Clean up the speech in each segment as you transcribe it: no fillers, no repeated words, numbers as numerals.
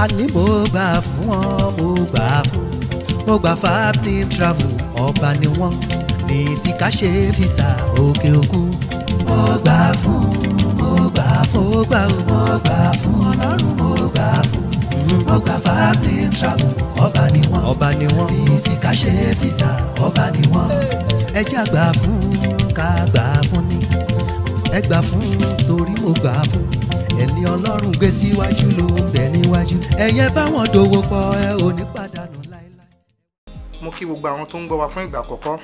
àní mo gbà fún ọ mo gbà fún mo gbà fún Abnim travel ọba ni wọ́n ní tí ká ṣe fìsà òkè òkun. mo gbà fún mo gbà fún mo gbà fún Ọlọ́run mo gbà fún mo gbà fún Abnim travel ọba ni wọ́n ní tí ká ṣe fìsà ọba ni wọ́n. ẹ jẹ́ àgbà fún ká gbà fún ni ẹ gbà fún torí mo gbà fún ẹni Ọlọ́run gbé síwájú ló ń bẹ níwájú ẹ̀yẹ báwọn dòwò pọ̀ ẹ ò ní pàdánù láéláé. mo kí gbogbo àwọn tó ń gbọ́ wa fún ìgbà àkọ́kọ́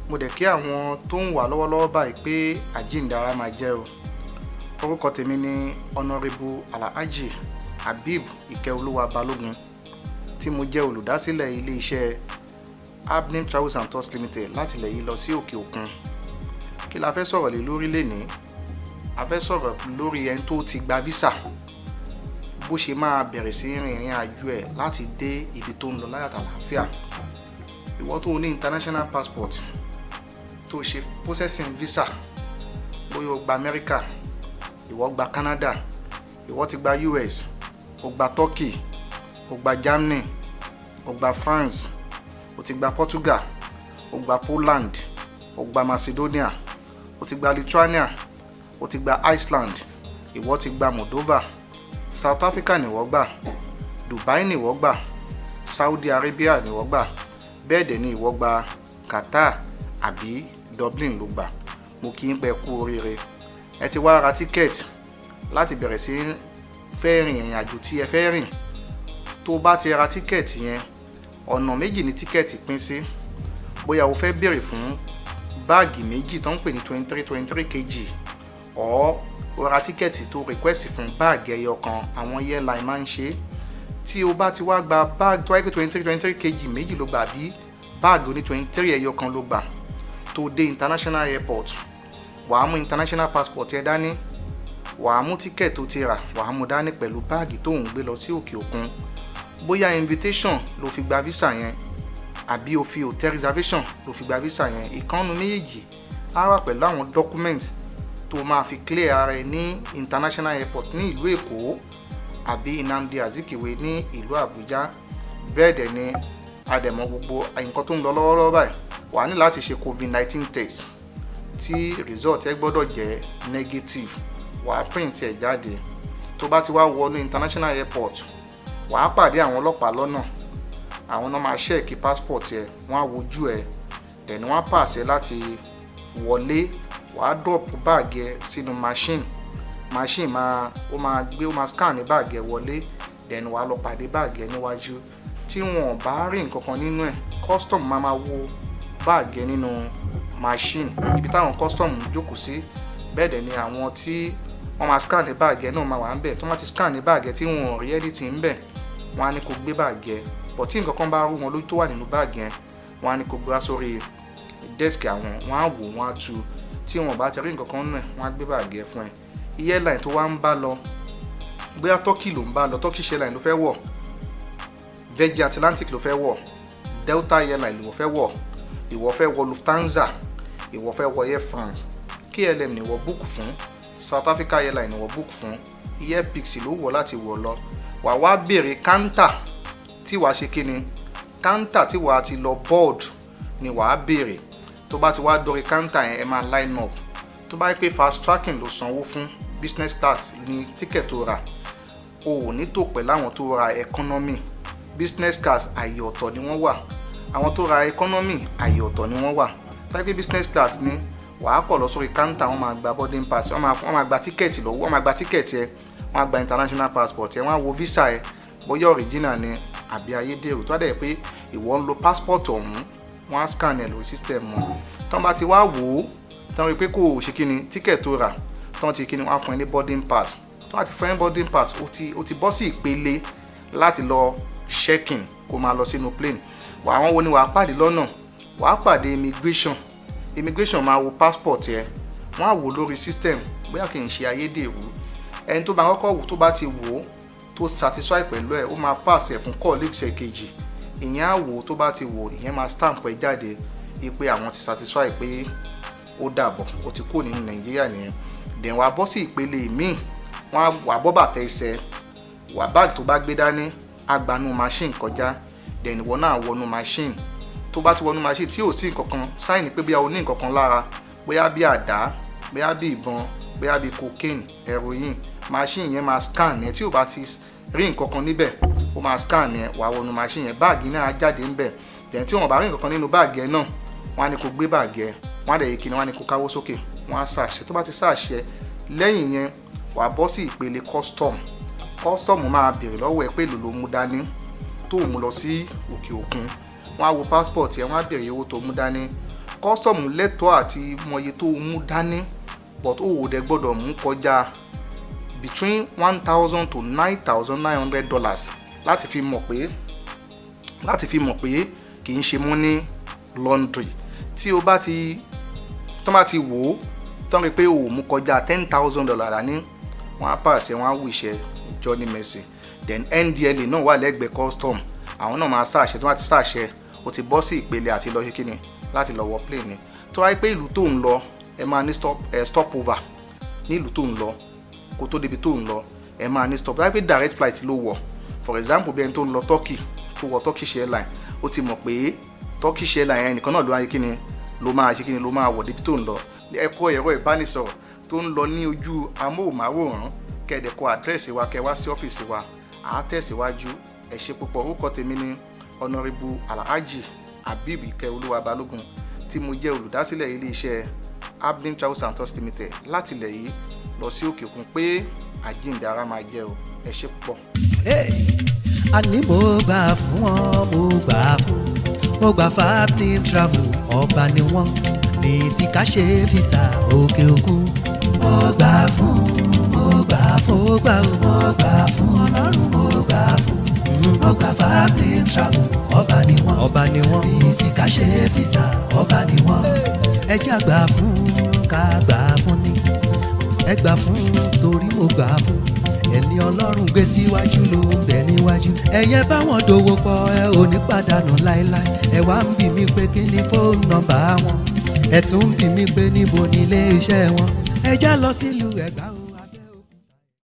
mo dẹ̀ kí àwọn tó ń wà lọ́wọ́lọ́wọ́ báyìí pé àjíǹdára máa jẹ́ o. orúkọ tèmi ni Honorable Alhaji ABEEB Ìkẹ́olúwa Balógun tí mo jẹ́ olùdásílẹ̀ ilé-iṣẹ́ Abnim Travels and Tours Limited láti ilẹ̀ yìí lọ sí òkè òkun. kí la fẹ́ sọ̀rọ̀ lé lórí lénìí? a fẹ́ sọ̀rọ̀ lórí ẹni tó ti gba visa bó ṣe máa bẹ̀rẹ̀ sí ìrìn àjò ẹ̀ láti dé ibi tó ń lọ láyọ̀ àlàáfíà. ìwọ tó ní international passport tó ṣe processing visa bóyá o gba America, ìwọ gba Canada, ìwọ ti gba US, o gba Turkey, o gba Germany, o gba France, o ti gba Portugal, o gba Poland, o gba Macedonia, o ti gba Lithuania, o ti gba Iceland, ìwọ ti gba Moldova, South Africa ni ìwọ gbà, Dubai ni ìwọ gbà, Saudi Arabia ni ìwọ gbà, bẹ́ẹ̀ dẹ̀ ni ìwọ gba Qatar àbí Dublin ló gbà. mo kí ń pẹ́ kú oríire. ẹ ti wá ra tíkẹ́ẹ̀tì láti bẹ̀rẹ̀ sí fẹ́ rìn ìrìn àjò tí ẹ fẹ́ rìn. tó bá ti ra tíkẹ́ẹ̀tì yẹn ọ̀nà méjì ni tíkẹ́ẹ̀tì pín sí. bóyá o fẹ́ béèrè fún báàgì méjì tó ń pè ní 23 kg o ra tíkẹ́ẹ̀tì tó request fún báàgì ẹyọ kan, àwọn airline máa ń ṣe. tí o bá ti wá gba báàgì tó wáyé pé 23 kg méjì ló gbà bí báàgì oní 23 ẹyọ kan ló gbà, tó dé international airport wàá mú international passport ẹ dání, wàá mú tíkẹ́ẹ̀tì tó ti rà wàá mú dání pẹ̀lú báàgì tó ń gbé lọ sí òkè òkun. bóyá invitation ló fi gba visa yẹn àbí o fi hotel reservation ló fi gba visa yẹn, ìkànnù méjèèjì á wà pẹ̀lú àwọn document tó máa fi clear ara ẹ ní international airport ní ìlú Èkó àbí Nnamdi Azikiwe ní ìlú Àbújá. bẹ́ẹ̀ dẹ̀ ni àdẹ̀mọ́ gbogbo nǹkan tó ń lọ lọ́wọ́lọ́wọ́ báyìí wà ní láti ṣe COVID-19 test tí result ẹ gbọ́dọ̀ jẹ́ negative, wàá print ẹ̀ jáde. tó bá ti wá wọnú international airport wàá pàdé àwọn ọlọ́pàá lọ́nà, àwọn náà máa check passport ẹ, wọ́n á wojú ẹ, then wọ́n á pàṣẹ láti wọlé. wàá drop báàgì ẹ sínú machine ó máa scan ní báàgì ẹ wọlé, then wàá lọ pàdé báàgì ẹ níwájú. tí wọn bá rí nǹkan kan nínú ẹ, custom máa wo báàgì ẹ nínú machine ibi táwọn custom jókòó sí. bẹ́ẹ̀ dẹ̀ ni àwọn tí wọ́n máa scan ní báàgì ẹ náà máa wà ń bẹ̀. tó máa ti scan ní báàgì ẹ tí wọn ò rí anything ń bẹ̀, wọ́n á ní kó gbé báàgì ẹ. but tí nǹkan kan bá rú wọn lójú tó wà nínú báàgì ẹ, wọ́n á ní kó gbé sórí desk àwọn, wọ́n á wò wọ́n á tú. tí wọn bá ti rí nǹkan kan nínú ẹ, wọ́n á gbé báàgì ẹ fún ẹ. airline tó wá ń bá lọ, bóyá Turkey ló ń bá lọ, Turkish Airlines ló fẹ́ wọ̀, Virgin Atlantic ló fẹ́ wọ̀, Delta Airlines ló fẹ́ wọ̀, ìwọ fẹ́ wọ Lufthansa, ìwọ fẹ́ wọ Air France, KLM ni ìwọ book fún, South Africa Airlines ni ìwọ book fún, Air Pix ló wọ̀ láti wọ̀ lọ. wà wá béèrè counter tí wàá ṣe kíni, counter tí wàá ti lọ board ni wàá béèrè. tó bá ti wá dórí counter yẹn ẹ máa line up. tó bá yẹ pé fast tracking ló sanwó fún, business class ní ticket tó rà, o ò ní tò pẹ̀lú àwọn tó ra economy. business class àyè ọ̀tọ̀ ni wọ́n wà, àwọn tó ra economy àyè ọ̀tọ̀ ni wọ́n wà. tó yẹ pé business class ni wàá kọ̀ lọ sórí counter, wọ́n máa gba boarding pass, wọ́n máa gba ticket lọ́wọ́, wọ́n máa gba ticket yẹ, wọ́n á gba international passport yẹ, wọ́n á wo visa ẹ bóyá original ni àbí ayédèrú. tó dẹ̀ pé ìwọ ń lo passport ọ̀hún, wọ́n á scan ẹ̀ lórí system wọn. tán bá ti wá wò ó tán rí pé kò ṣe kíni ticket tó rà, tán ti kíni wọ́n á fún ẹ ní boarding pass. tán ti fún ẹ ní boarding pass, ó ti bọ́ sí ìpele láti lọ check-in kó máa lọ sínú plane. àwọn wo ni wàá pàdé lọ́nà? wàá pàdé immigration máa wo passport yẹ, wọ́n á wò lórí system bóyá kì í ṣe ayédèrú. ẹni tó bá kọ́kọ́ wò tó bá ti wò ó tó satisfy pẹ̀lú ẹ̀, ó máa pass ẹ̀ fún colleagues ẹ̀ kejì. ìyẹn á wò tó bá ti wò, ìyẹn máa stamp ẹ̀ jáde pé àwọn ti satisfy pé ó dàbọ̀, ó ti kúrò nínú Nàìjíríà nìyẹn. then wàá bọ́ sí ìpele míì, wọ́n á wà bọ́ bàtà ẹsẹ̀, wà báàgì tó bá gbé dání agbanú machine kọjá, then ìwọ náà wọnú machine. Tó bá ti wọnú machine tí ò sí nǹkankan, sáìnì pé bí a ò ní nǹkankan lára, bóyá bí àdá, bóyá bí ìbọn, bóyá bí cocaine, heroin, machine yẹn máa scan ẹ. Tí ò bá ti rí nǹkankan níbẹ̀, ó máa scan ẹ, wà wọnú machine yẹn, báàgì náà á jáde ńbẹ̀. Then tí wọ́n bá rí nǹkankan nínú báàgì ẹ náà, wọ́n á ní kó gbé báàgì ẹ, wọ́n á dẹ̀ yí kíni, wọ́n á ní kó káwọ́ sókè, wọ́n á ṣàṣẹ. Tó bá ti ṣàṣẹ, lẹ́yìn yẹn wà bọ́ sí ìpele custom. Custom máa béèrè lọ́wọ́ ẹ pé èlò ló mú dání tó mú lọ sí òkè òkun. Wọ́n á wo passport ẹ, wọ́n á béèrè owó tó mú dání. Custom lẹ́tọ̀ọ́ àti mọye tó mú dání, but ó ò dẹ̀ gbọ́dọ̀ mú kọjá between $1,000 to $9,900 láti fi mọ̀ pé kì í ṣe money laundry. Tí o bá ti tán bá ti wò ó tán rí pé o ò mú kọjá $10,000 dání, wọ́n á pàṣẹ, wọ́n á wù iṣẹ́ Johnny Mercy. Then NDLA náà wà lẹ́gbẹ̀ẹ́ custom, àwọn náà máa ṣàṣẹ. Tó bá ti ṣàṣẹ, o ti bọ́ sí ìpele àti lọ ṣe kíni láti lọ wọ plane ni. Tó wáyé pé ìlú tó ń lọ ẹ máa ní stop over ní ìlú tó ń lọ kó tó débi tó ń lọ, ẹ máa ní stop. Tó wáyé pé direct flight ló wọ̀, for example bí ẹni tó ń lọ Turkey tó wọ Turkish Airlines, ó ti mọ̀ pé Turkish Airlines yẹn nìkan náà ló wáyé kíni ló máa ṣe kíni ló máa wọ̀ débi tó ń lọ. Ẹ̀kọ́ ẹ̀rọ ìbánisọ̀rọ̀ tó ń lọ ní ojú amóhùnmáwòrán, kẹ́ẹ̀dẹ̀kọ́ àdírẹ́sì wa, kẹ́ wá sí ọ́fíìsì wa, à á tẹ̀síwájú. Ẹ ṣé púpọ̀. Orúkọ tèmi ni Honorable Alhaji ABEEB Balogun tí mo jẹ́ olùdásílẹ̀ ilé iṣẹ́ Abnim Travels and Tours Limited láti ilẹ̀ yìí lọ sí òkè òkun pé àjíǹde ara máa jẹ́ o. Ẹ ṣé púpọ̀. Àní mo gbà fún ọ, mo gbà fún Abnim Travel, ọba ni wọ́n ní tí ká ṣe fìsà òkè òkun. Mo gbà fún Ọlọ́run, mo gbà fún Abnim Travel, ọba ni wọ́n ní tí ká ṣe fìsà, ọba ni wọ́n. Ẹ jẹ́ àgbà fún ká gbà fún ni, ẹ gbà fún torí mo gbà fún. Ẹni Ọlọ́run gbé síwájú ló ń bẹ níwájú. Ẹ̀yẹ báwọn dòwò pọ̀, ẹ ò ní pàdánù láéláé. Ẹ wá ń bi mí pé kí ni fóònù nọ́mbà wọn, ẹ tún ń bi mí pé níbo ni ilé iṣẹ́ wọn. Ẹ já lọ sílùú Ẹ̀gbá o.